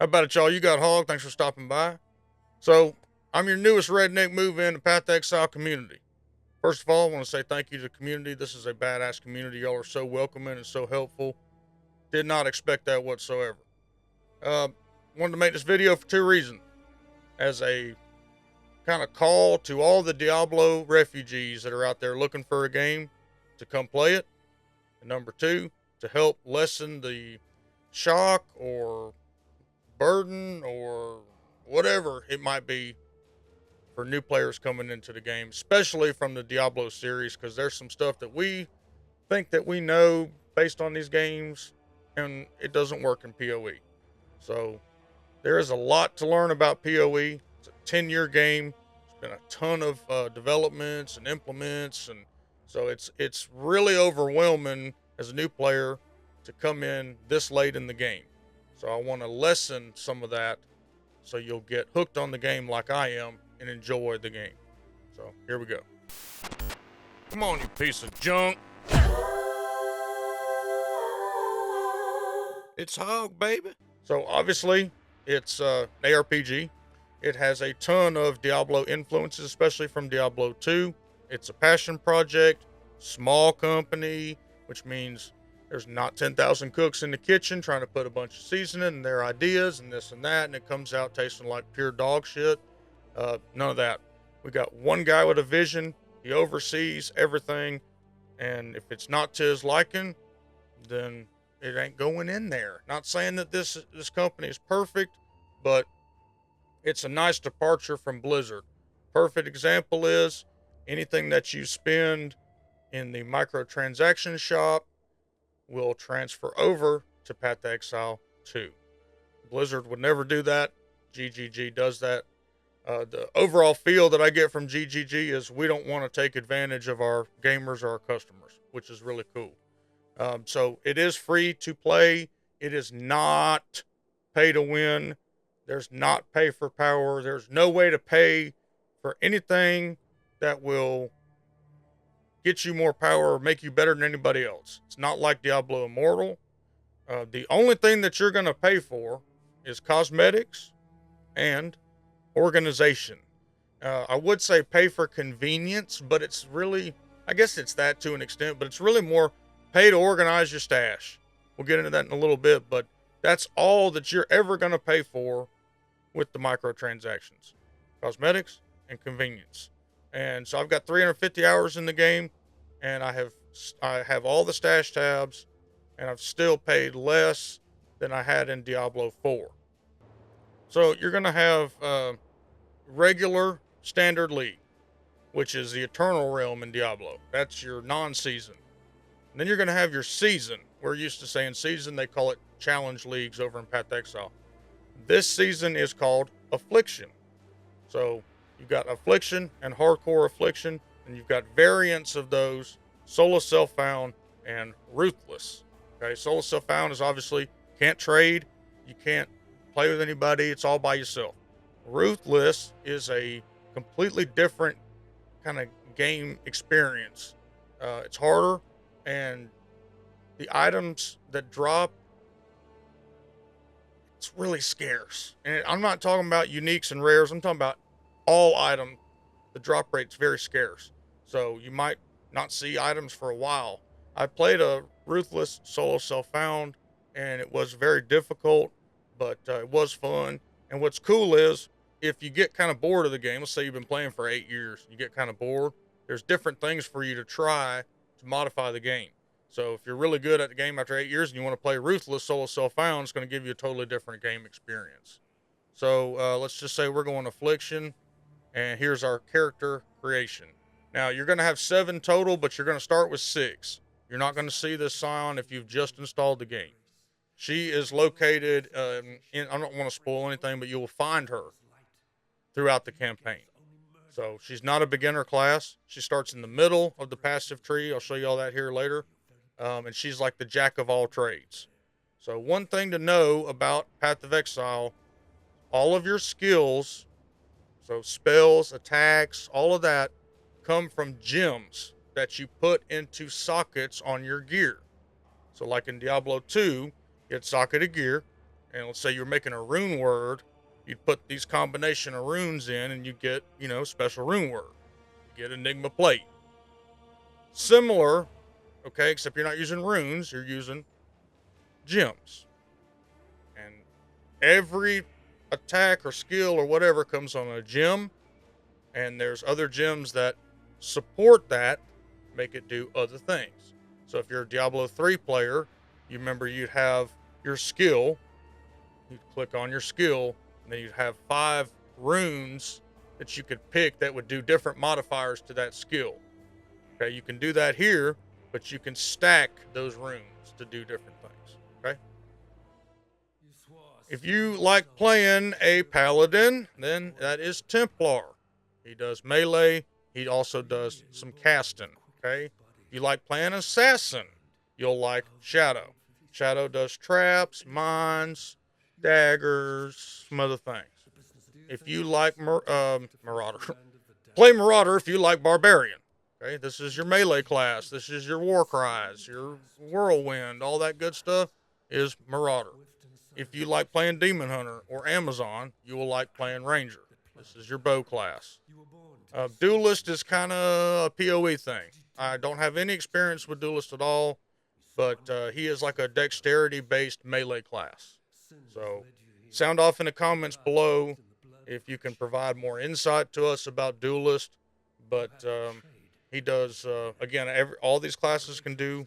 How about it, y'all? You got Hawg. Thanks for stopping by. So, I'm your newest redneck move in the Path of Exile community. First of all, I want to say thank you to the community. This is a badass community. Y'all are so welcoming and so helpful. Did not expect that whatsoever. Uh, Wanted to make this video for two reasons. As a kind of call to all the Diablo refugees that are out there looking for a game to come play it. And number two, to help lessen the shock or burden or whatever it might be for new players coming into the game, especially from the Diablo series, because there's some stuff that we think that we know based on these games, and it doesn't work in POE. So there is a lot to learn about POE. It's a 10-year game. There's been a ton of developments and implements, and so it's really overwhelming as a new player to come in this late in the game. So I want to lessen some of that so you'll get hooked on the game like I am and enjoy the game. So here we go. Come on, you piece of junk. It's Hawg, baby. So obviously it's an ARPG. It has a ton of Diablo influences, especially from Diablo 2. It's a passion project, small company, which means there's not 10,000 cooks in the kitchen trying to put a bunch of seasoning and their ideas and this and that, and it comes out tasting like pure dog shit. None of that. We got one guy with a vision. He oversees everything, and if it's not to his liking, then it ain't going in there. Not saying that this company is perfect, but it's a nice departure from Blizzard. Perfect example is anything that you spend in the microtransaction shop will transfer over to Path of Exile 2. Blizzard would never do that. GGG does that. The overall feel that I get from GGG is we don't want to take advantage of our gamers or our customers, which is really cool. So it is free to play. It is not pay to win. There's not pay for power. There's no way to pay for anything that will get you more power or make you better than anybody else. It's not like Diablo Immortal. The only thing that you're going to pay for is cosmetics and organization. I would say pay for convenience, but it's really, I guess it's that to an extent, but it's really more pay to organize your stash. We'll get into that in a little bit, but that's all that you're ever going to pay for with the microtransactions. Cosmetics and convenience. And so I've got 350 hours in the game, and I have all the stash tabs, and I've still paid less than I had in Diablo 4. So you're going to have regular standard league, which is the Eternal Realm in Diablo. That's your non-season. And then you're going to have your season. We're used to saying season. They call it challenge leagues over in Path of Exile. This season is called Affliction. So you've got Affliction and Hardcore Affliction, and you've got variants of those, Solo Self-Found and Ruthless. Okay, Solo Self-Found is obviously can't trade, you can't play with anybody, it's all by yourself. Ruthless is a completely different kind of game experience. It's harder, and the items that drop, it's really scarce. And I'm not talking about uniques and rares, I'm talking about all items. The drop rate's very scarce, so you might not see items for a while. I played a Ruthless Solo Self-Found, and it was very difficult, but it was fun. And what's cool is if you get kind of bored of the game, let's say you've been playing for 8 years, you get kind of bored, there's different things for you to try to modify the game. So if you're really good at the game after 8 years and you want to play Ruthless Solo Self-Found, it's going to give you a totally different game experience. So let's just say we're going Affliction, and here's our character creation. Now, you're going to have 7 total, but you're going to start with 6. You're not going to see this Scion if you've just installed the game. She is located I don't want to spoil anything, but you will find her throughout the campaign. So she's not a beginner class. She starts in the middle of the passive tree. I'll show you all that here later. And she's like the jack of all trades. So one thing to know about Path of Exile, all of your skills, so spells, attacks, all of that, come from gems that you put into sockets on your gear. So like in Diablo 2, you had socketed gear, and let's say you're making a rune word, you'd put these combination of runes in and you get, special rune word. You get Enigma Plate. Similar, okay, except you're not using runes, you're using gems. And every attack or skill or whatever comes on a gem, and there's other gems that support that, make it do other things. So if you're a Diablo 3 player, you remember you'd have your skill, you'd click on your skill, and then you'd have 5 runes that you could pick that would do different modifiers to that skill. Okay, you can do that here, but you can stack those runes to do different things. Okay? If you like playing a paladin, then that is Templar. He does melee. He also does some casting. Okay? If you like playing assassin, you'll like Shadow. Shadow does traps, mines, daggers, some other things. If you like Marauder, play Marauder if you like Barbarian. Okay, this is your melee class. This is your war cries, your whirlwind, all that good stuff is Marauder. If you like playing Demon Hunter or Amazon, you will like playing Ranger. This is your bow class. Duelist is kind of a POE thing. I don't have any experience with Duelist at all, but he is like a dexterity-based melee class. So sound off in the comments below if you can provide more insight to us about Duelist. But he does, again, all these classes can do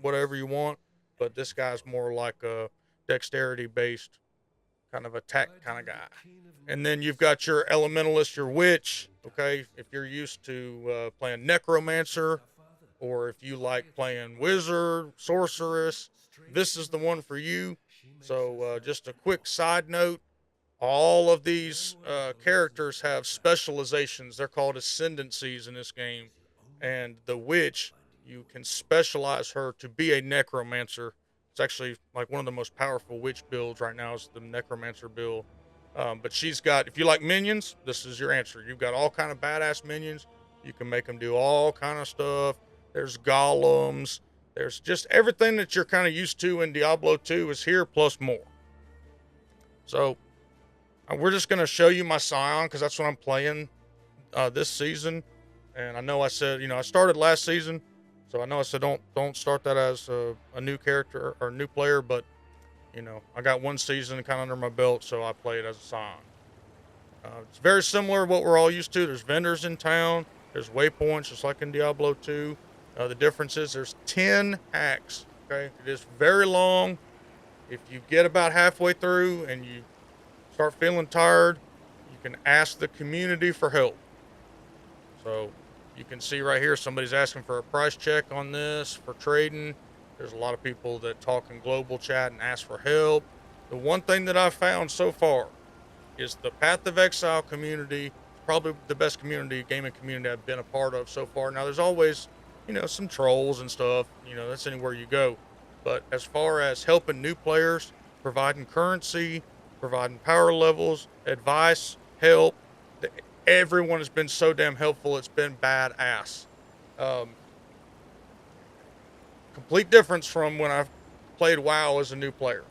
whatever you want, but this guy's more like a dexterity-based kind of attack kind of guy. And then you've got your Elementalist, your Witch, okay? If you're used to playing Necromancer, or if you like playing Wizard, Sorceress, this is the one for you. So just a quick side note, all of these characters have specializations. They're called ascendancies in this game. And the Witch, you can specialize her to be a Necromancer. It's actually like one of the most powerful witch builds right now is the Necromancer build. But she's got, if you like minions, this is your answer. You've got all kind of badass minions. You can make them do all kind of stuff. There's golems. There's just everything that you're kind of used to in Diablo 2 is here plus more. So we're just going to show you my Scion because that's what I'm playing this season. And I know I said, I started last season. So I know I said don't start that as a new character or a new player, but I got one season kind of under my belt, so I played as a Scion. It's very similar to what we're all used to. There's vendors in town. There's waypoints, just like in Diablo 2. The difference is there's 10 acts. Okay, it is very long. If you get about halfway through and you start feeling tired, you can ask the community for help. So you can see right here, somebody's asking for a price check on this for trading. There's a lot of people that talk in global chat and ask for help. The one thing that I've found so far is the Path of Exile community, probably the best gaming community I've been a part of so far. Now, there's always, some trolls and stuff. That's anywhere you go. But as far as helping new players, providing currency, providing power levels, advice, help, everyone has been so damn helpful. It's been badass. Complete difference from when I played WoW as a new player.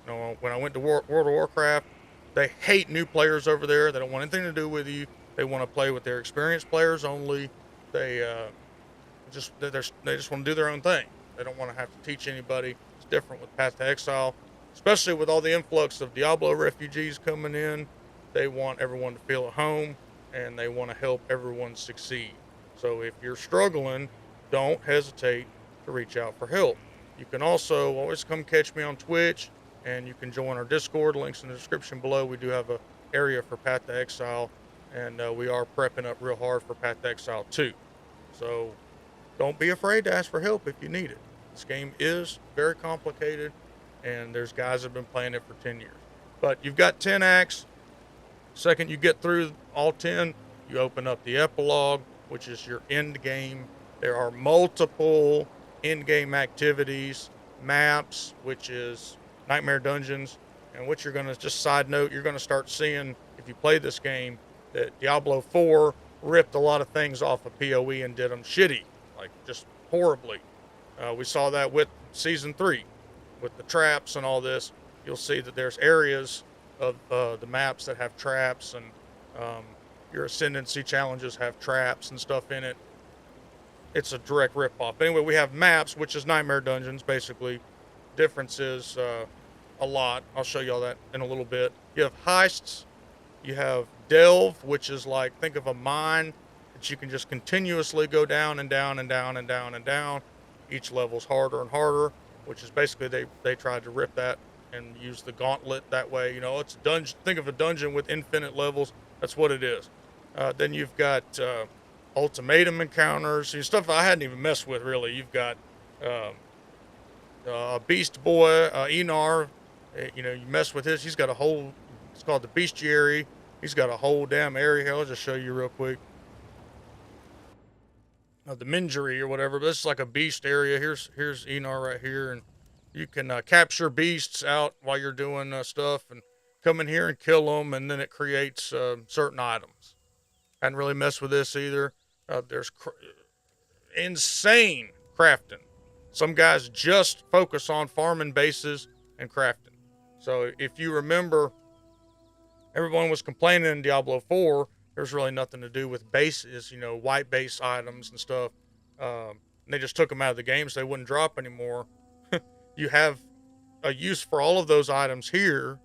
When I went to World of Warcraft, they hate new players over there. They don't want anything to do with you. They want to play with their experienced players only. They just want to do their own thing. They don't want to have to teach anybody. It's different with Path to Exile, especially with all the influx of Diablo refugees coming in. They want everyone to feel at home, and they want to help everyone succeed. So if you're struggling, don't hesitate to reach out for help. You can also always come catch me on Twitch, and you can join our Discord. Links in the description below. We do have an area for Path to Exile, and we are prepping up real hard for Path to Exile 2. So don't be afraid to ask for help if you need it. This game is very complicated, and there's guys that have been playing it for 10 years. But you've got 10 acts. Second you get through all 10, you open up the epilogue, which is your end game. There are multiple end game activities, maps, which is Nightmare Dungeons, and what you're going to, just side note, you're going to start seeing, if you play this game, that Diablo 4 ripped a lot of things off of POE and did them shitty, like just horribly. We saw that with Season 3, with the traps and all this. you'll see that there's areas of the maps that have traps, and um, your ascendancy challenges have traps and stuff in it. It's a direct ripoff. But anyway, we have maps, which is nightmare dungeons, basically. Difference is a lot. I'll show you all that in a little bit. You have heists. You have delve, which is like, think of a mine that you can just continuously go down and down and down and down and down. Each level's harder and harder, which is basically they tried to rip that and use the gauntlet that way. You know, it's a dungeon. Think of a dungeon with infinite levels. That's what it is. Then you've got ultimatum encounters, stuff I hadn't even messed with really. You've got Beast Boy, Enar. You know, you mess with his. He's got a whole. It's called the Bestiary. He's got a whole damn area here. I'll just show you real quick. The Mingery or whatever. But this is like a beast area. Here's Enar right here, and you can capture beasts out while you're doing stuff, and come in here and kill them, and then it creates certain items. Hadn't really messed with this either. There's insane crafting. Some guys just focus on farming bases and crafting. So if you remember, everyone was complaining in Diablo 4, there's really nothing to do with bases, white base items and stuff. And they just took them out of the game so they wouldn't drop anymore. You have a use for all of those items here.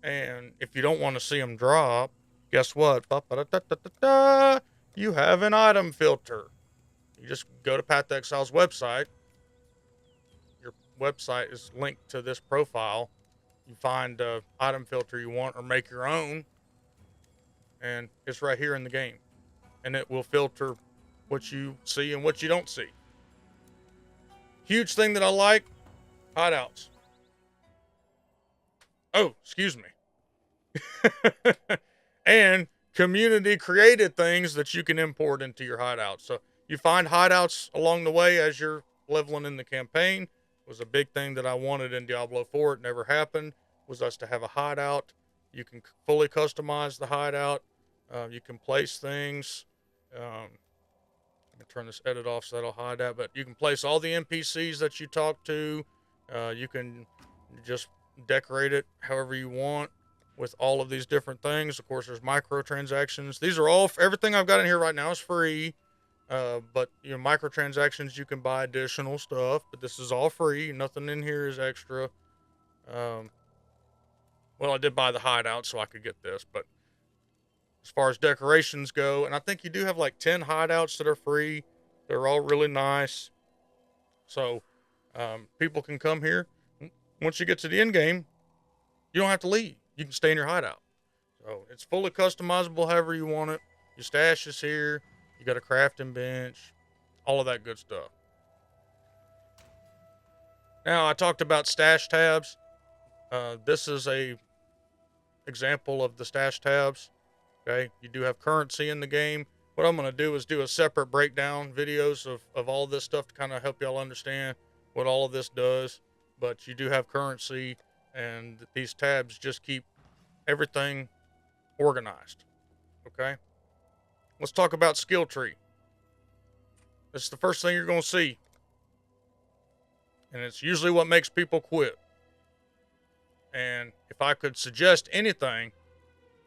And if you don't want to see them drop, guess what? You have an item filter. You just go to Path of Exile's website. Your website is linked to this profile. You find an item filter you want or make your own. And it's right here in the game. And it will filter what you see and what you don't see. Huge thing that I like, hideouts. Oh, excuse me. And community created things that you can import into your hideouts. So you find hideouts along the way as you're leveling in the campaign. It was a big thing that I wanted in Diablo 4. It never happened. Was us to have a hideout. You can fully customize the hideout. You can place things. Let me turn this edit off so that'll hide that. But you can place all the NPCs that you talk to. You can just decorate it however you want with all of these different things. Of course, there's microtransactions. These are all, everything I've got in here right now is free. But microtransactions, you can buy additional stuff, but this is all free. Nothing in here is extra. Well, I did buy the hideout so I could get this, but as far as decorations go, and I think you do have like 10 hideouts that are free. They're all really nice. So, people can come here. Once you get to the end game, you don't have to leave. You can stay in your hideout. So it's fully customizable however you want it. Your stash is here. You got a crafting bench, all of that good stuff. Now, I talked about stash tabs. This is a example of the stash tabs. Okay, you do have currency in the game. What I'm going to do is do a separate breakdown videos of all this stuff to kind of help y'all understand what all of this does. But you do have currency, and these tabs just keep everything organized. Okay, let's talk about skill tree. This is the first thing you're going to see, and it's usually what makes people quit. And if I could suggest anything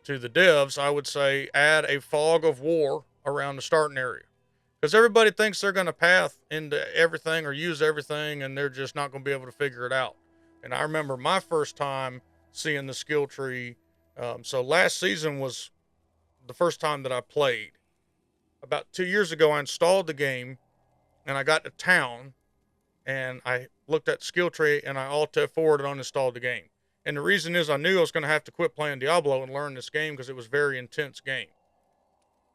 to the devs, I would say add a fog of war around the starting area, because everybody thinks they're going to path into everything or use everything, and they're just not going to be able to figure it out. And I remember my first time seeing the skill tree. So last season was the first time that I played. About 2 years ago, I installed the game, and I got to town, and I looked at the skill tree, and I Alt F4'd and uninstalled the game. And the reason is I knew I was going to have to quit playing Diablo and learn this game because it was a very intense game.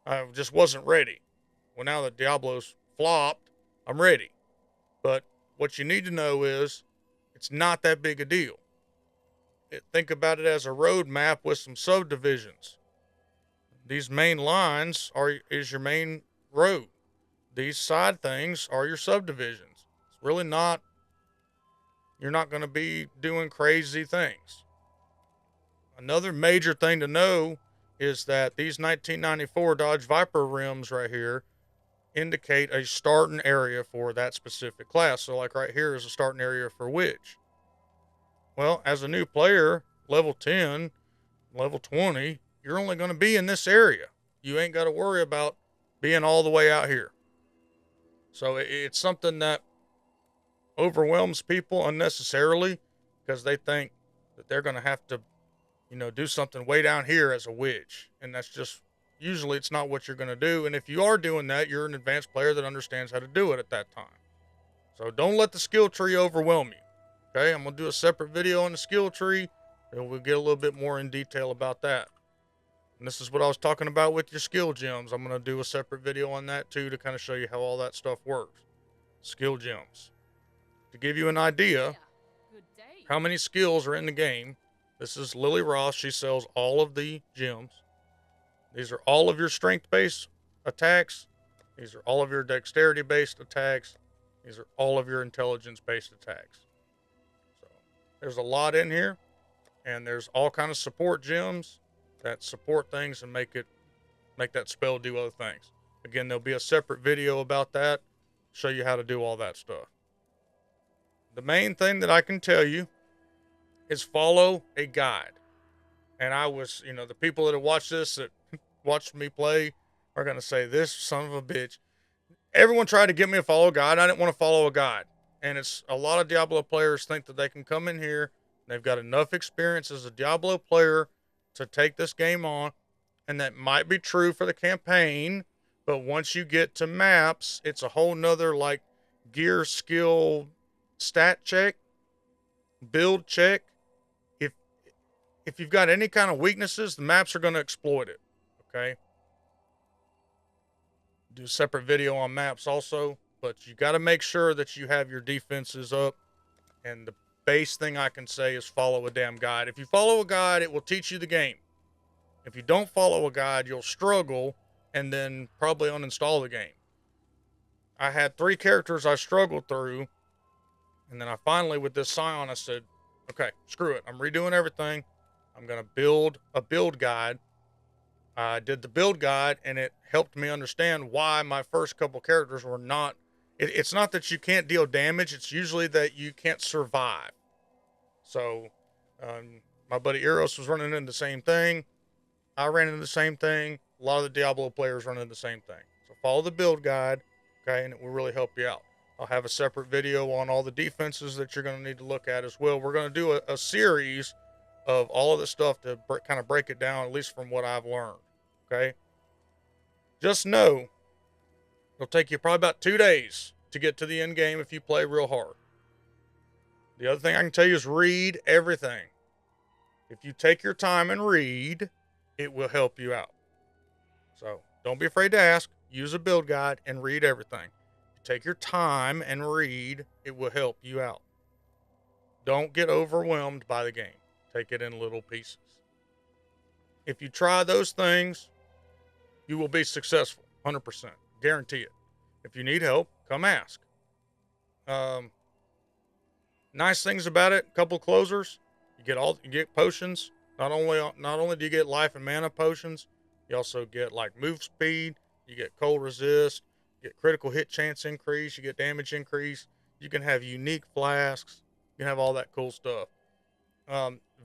I just wasn't ready. Well, now that Diablo's flopped, I'm ready. But what you need to know is it's not that big a deal. Think about it as a road map with some subdivisions. These main lines is your main road. These side things are your subdivisions. It's really not, you're not going to be doing crazy things. Another major thing to know is that these 1994 Dodge Viper rims right here indicate a starting area for that specific class. So like right here is a starting area for Witch. Well, as a new player, level 10, level 20, you're only going to be in this area. You ain't got to worry about being all the way out here. So it's something that overwhelms people unnecessarily because they think that they're going to have to, do something way down here as a witch. And that's just, usually it's not what you're going to do. And if you are doing that, you're an advanced player that understands how to do it at that time. So don't let the skill tree overwhelm you. Okay, I'm going to do a separate video on the skill tree, and we'll get a little bit more in detail about that. And this is what I was talking about with your skill gems. I'm going to do a separate video on that too to kind of show you how all that stuff works. Skill gems. To give you an idea how many skills are in the game, this is Lily Ross. She sells all of the gems. These are all of your strength-based attacks. These are all of your dexterity-based attacks. These are all of your intelligence-based attacks. So there's a lot in here, and there's all kind of support gems that support things and make that spell do other things. Again, there'll be a separate video about that, show you how to do all that stuff. The main thing that I can tell you is follow a guide. And I was, the people that have watched this, that watched me play, are going to say, this son of a bitch. Everyone tried to get me to follow a guide. I didn't want to follow a guide. And it's a lot of Diablo players think that they can come in here, they've got enough experience as a Diablo player to take this game on. And that might be true for the campaign. But once you get to maps, it's a whole nother gear skill stat check, build check. If you've got any kind of weaknesses, the maps are going to exploit it. Okay. Do a separate video on maps also, but you got to make sure that you have your defenses up. And the base thing I can say is follow a damn guide. If you follow a guide, it will teach you the game. If you don't follow a guide, you'll struggle and then probably uninstall the game. I had 3 characters I struggled through, and then I finally, with this Scion, I said, okay, screw it. I'm redoing everything. I'm going to build a build guide. I did the build guide, and it helped me understand why my first couple characters were not... It's not that you can't deal damage. It's usually that you can't survive. So, my buddy Eros was running into the same thing. I ran into the same thing. A lot of the Diablo players run into the same thing. So follow the build guide, okay, and it will really help you out. I'll have a separate video on all the defenses that you're going to need to look at as well. We're going to do a series of all of the stuff to kind of break it down, at least from what I've learned, okay? Just know it'll take you probably about 2 days to get to the end game if you play real hard. The other thing I can tell you is read everything. If you take your time and read, it will help you out. So don't be afraid to ask. Use a build guide and read everything. Take your time and read. It will help you out. Don't get overwhelmed by the game. Take it in little pieces. If you try those things, you will be successful. 100%. Guarantee it. If you need help, come ask. Nice things about it. Couple closers. You get potions. Not only do you get life and mana potions, you also get move speed. You get cold resist. You get critical hit chance increase. You get damage increase. You can have unique flasks. You can have all that cool stuff.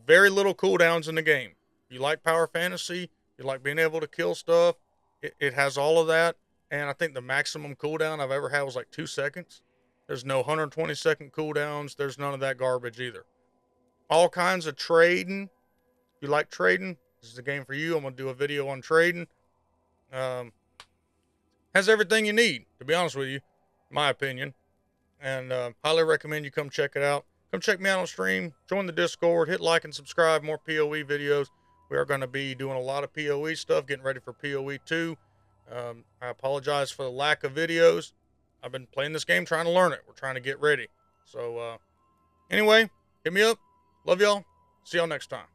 Very little cooldowns in the game. If you like power fantasy, you like being able to kill stuff, it has all of that. And I think the maximum cooldown I've ever had was 2 seconds. There's no 120-second cooldowns. There's none of that garbage either. All kinds of trading. If you like trading, this is the game for you. I'm going to do a video on trading. Has everything you need, to be honest with you, in my opinion. And highly recommend you come check it out. Come check me out on stream. Join the Discord. Hit like and subscribe. More POE videos. We are going to be doing a lot of POE stuff. Getting ready for POE 2. I apologize for the lack of videos. I've been playing this game, trying to learn it. We're trying to get ready. So, anyway, hit me up. Love y'all. See y'all next time.